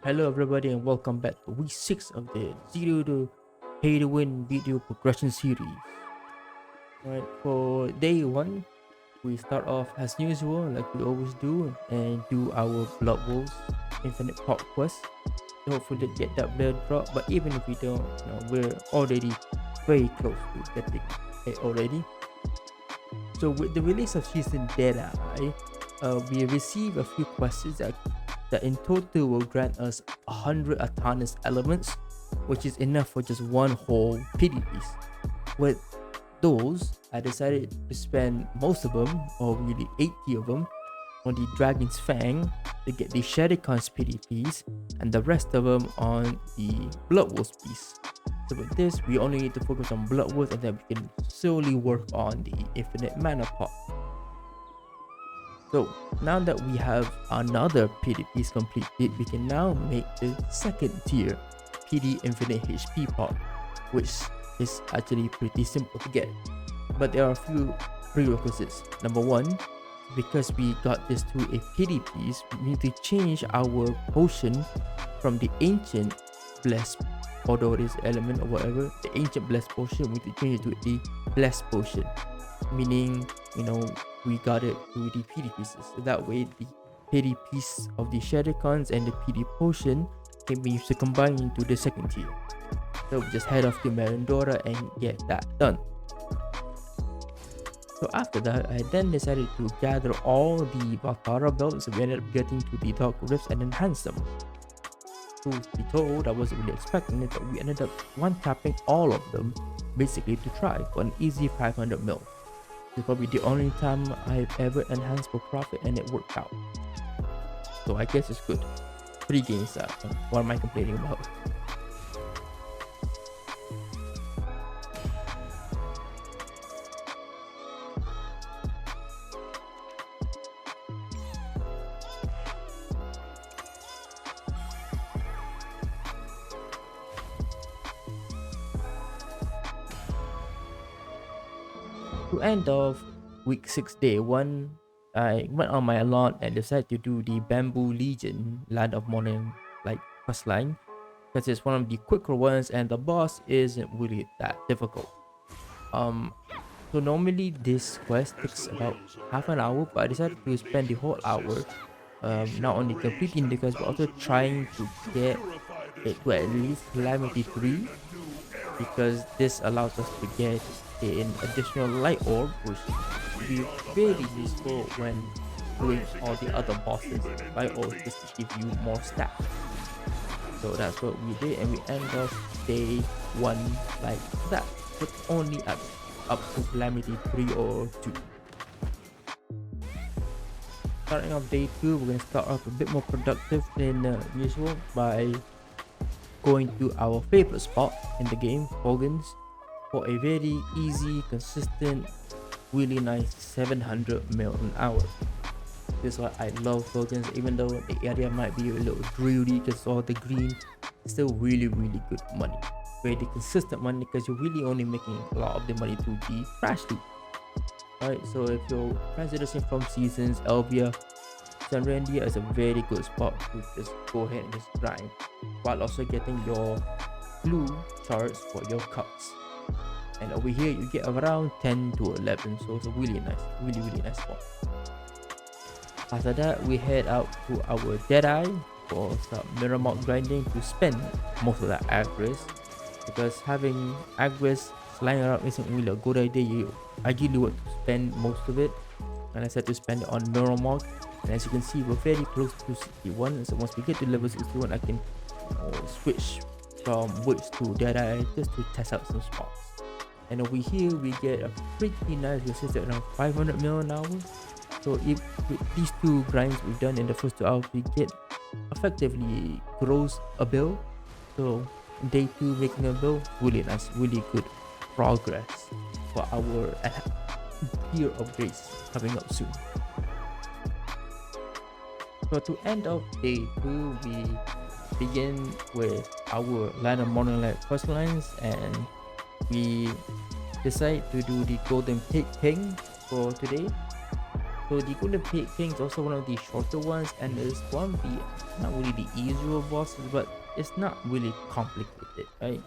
Hello everybody and welcome back to week 6 of the 0 to Pay to Win BDO Progression series. Alright, for day 1, we start off as usual like we always do and do our Blood Wolves Infinite Pop quest to hopefully get that blood drop, but even if we don't, we're already very close to getting it already. So with the release of Season Deadeye, we receive a few quests that in total will grant us 100 autonomous elements, which is enough for just one whole pity piece. With those, I decided to spend most of them, or really 80 of them, on the Dragon's Fang to get the Shadowcon's pity piece, and the rest of them on the Blood Wolves piece. So with this, we only need to focus on Blood Wolves, and then we can slowly work on the Infinite Mana pot. So now that we have another PD piece completed, we can now make the second tier PD Infinite HP pot, which is actually pretty simple to get. But there are a few prerequisites. Number one, because we got this to a PD piece, we need to change our potion from the ancient blessed, although it is element or whatever, the ancient blessed potion, we need to change it to a blessed potion, meaning we got it to the PD pieces. So that way the PD piece of the Shadowcons and the PD potion can be used to combine into the second tier. So we just head off to Marindora and get that done. So after that, I then decided to gather all the Valtara belts. So we ended up getting to the Dark Rifts and enhance them. Truth be told, I wasn't really expecting it, but we ended up one-tapping all of them basically to try for an easy 500 mil. It's probably the only time I've ever enhanced for profit and it worked out. So I guess it's good. 3 games up. What am I complaining about? To end of week 6 day 1, I went on my lawn and decided to do the Bamboo Legion Land of Morning quest line, because it's one of the quicker ones and the boss isn't really that difficult. So normally this quest takes about half an hour, but I decided to spend the whole hour not only completing the quest but also trying to get it to at least Calamity 3, because this allows us to get an additional light orb, which will be very useful when doing all the other bosses. Light orb just to give you more stats. So that's what we did, and we end off day 1 like that, but only up to Calamity 3 or 2. Starting off day 2, we're going to start off a bit more productive than usual by going to our favorite spot in the game, Hogan's, for a very easy, consistent, really nice 700 mil an hour. This is why I love Hogan's, even though the area might be a little dreary because all the green, it's still really good money. Very consistent money because you're really only making a lot of the money through the crash loop. Alright, so if you're transitioning from seasons, Elvia, Sanrendia is a very good spot to just go ahead and just grind while also getting your blue shards for your cups. And over here you get around 10 to 11, so it's a really nice spot. After that, we head out to our Deadeye for some mirror mock grinding to spend most of that Agris, because having Agris lying around isn't really a good idea. You ideally want to spend most of it, and I said to spend it on mirror mock. And as you can see, we're very close to 61, so once we get to level 61, I can switch from Witch to Deadeye just to test out some spots. And over here we get a pretty nice resist at around 500 mil an hour. So if with these 2 grinds we've done in the first 2 hours, we get effectively grows a bill. So day 2 making a bill, really nice, really good progress for our tier upgrades coming up soon. So to end of day 2, we begin with our Land of Morning Light quest lines, and we decide to do the Golden Pig King for today. So the Golden Pit King is also one of the shorter ones, and it's one of the not really the easier bosses, but it's not really complicated, right?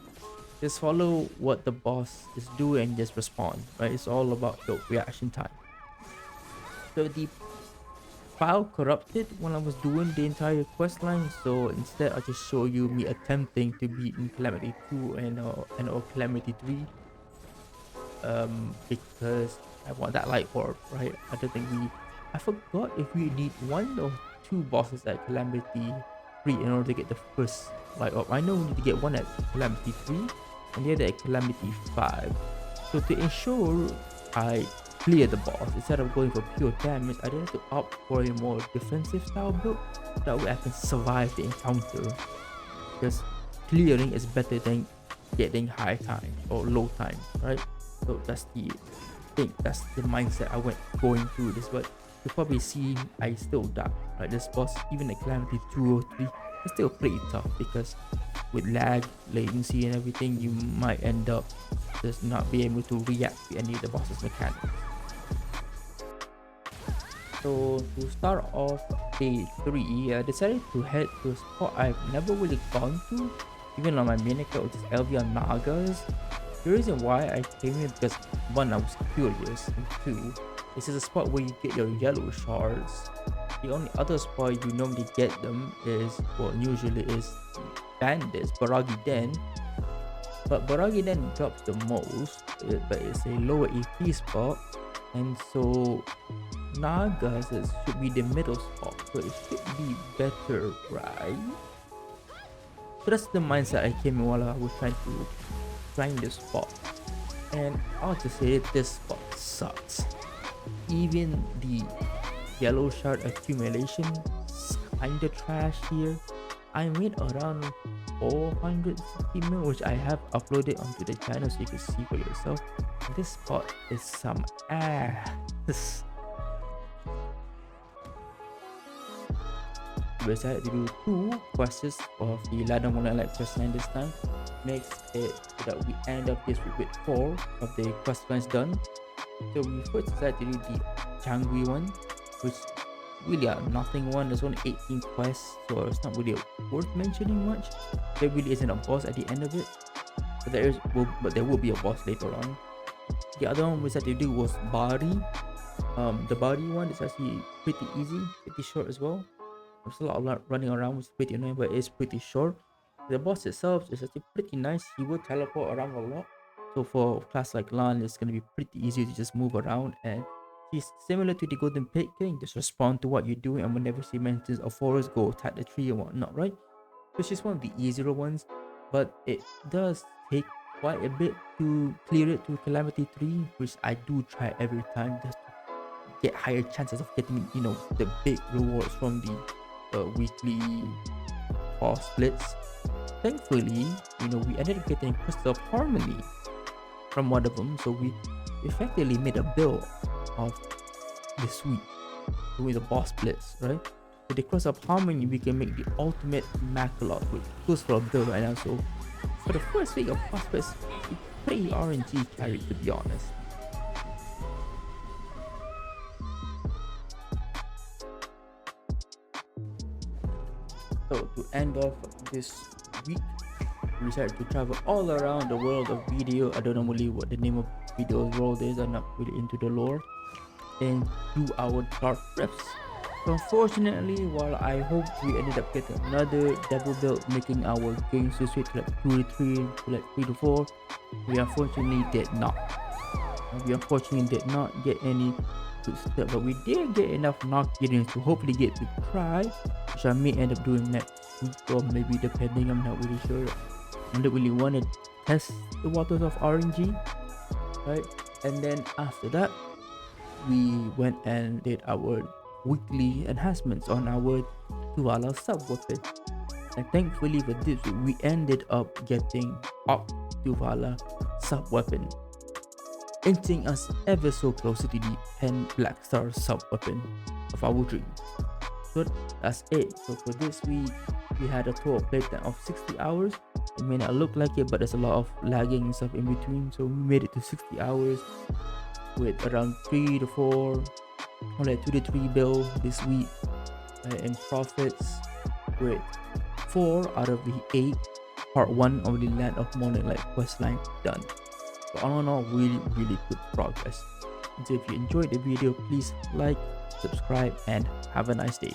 Just follow what the boss is doing and just respond, right? It's all about your reaction time. So the file corrupted when I was doing the entire quest line, so instead I just show you me attempting to beat in Calamity 2 and or Calamity 3, because I want that light orb, right? I don't think I forgot if we need one or two bosses at Calamity 3 in order to get the first light orb. I know we need to get one at Calamity 3 and the other at Calamity 5. So to ensure I clear the boss instead of going for pure damage, I did have to opt for a more defensive style build. That way I can survive the encounter, because clearing is better than getting high time or low time, right? So that's the thing, that's the mindset I went going through this. But you probably see I still die, right? This boss, even at Calamity 2 or 3, it's still pretty tough, because with lag, latency and everything, you might end up just not be able to react to any of the boss's mechanics. So to start off day 3, I decided to head to a spot I've never really gone to, even on my main account, which is LV on Nagas. The reason why I came here because 1, I was curious, and 2, this is a spot where you get your yellow shards. The only other spot you normally get them is, well, usually is bandits, Baragi Den. But Baragi Den drops the most, but it's a lower AP spot, and so Nagas should be the middle spot, so it should be better, right? So that's the mindset I came in while I was trying to find this spot. And I'll just say this spot sucks. Even the yellow shard accumulation is kinda trash here. I made around 460 mil, which I have uploaded onto the channel so you can see for yourself. This spot is some ass. We decided to do 2 quests of the Ladder Moonlight Light quest line this time. Makes it so that we end up this week with 4 of the quest lines done. So we first decided to do the Changui one, which really a nothing one. There's only 18 quests, so it's not really worth mentioning much. There really isn't a boss at the end of it, but there will be a boss later on. The other one we decided to do was Bari. The Bari one is actually pretty easy, pretty short as well. There's a lot of running around, which is pretty annoying, but it's pretty short. The boss itself is actually pretty nice. He will teleport around a lot. So for a class like Lan, it's going to be pretty easy to just move around. And he's similar to the Golden Pit King. Just respond to what you're doing. And whenever she mentions a forest, go attack the tree and whatnot, right? So she's one of the easier ones. But it does take quite a bit to clear it to Calamity 3, which I do try every time just to get higher chances of getting, the big rewards from the weekly boss splits. Thankfully, we ended up getting Crystal of Harmony from one of them, so we effectively made a build of this week doing the boss splits, right? With the Crystal of Harmony, we can make the ultimate Maculot, which goes for a build right now. So for the first week of boss splits, it's pretty RNG carry, to be honest. So to end off this week, we decided to travel all around the world of BDO. I don't know really what the name of BDO's world is. I'm not really into the lore. And do our dark rifts. So unfortunately, while I hope we ended up getting another double build, making our games to switch to like 2 to 3 to like 3 to 4, we unfortunately did not. We unfortunately did not get any good stuff, but we did get enough knock gettings to hopefully get to try, which I may end up doing next week, or maybe depending, I'm not really sure. I don't really want to test the waters of RNG, right? And then after that, we went and did our weekly enhancements on our Tuvala sub weapon, and thankfully for this we ended up getting up Tuvala sub weapon, inching us ever so closer to the 10 Black Star sub weapon of our dream. So that's it. So for this week, we had a total playtime of 60 hours. It may not look like it, but there's a lot of lagging and stuff in between. So we made it to 60 hours with around 3 to 4 on a 2 to 3 bill this week, in profits with 4 out of the 8 part 1 of the Land of Morning Light questline done. So all in all, really good progress. And so if you enjoyed the video, please like, subscribe, and have a nice day.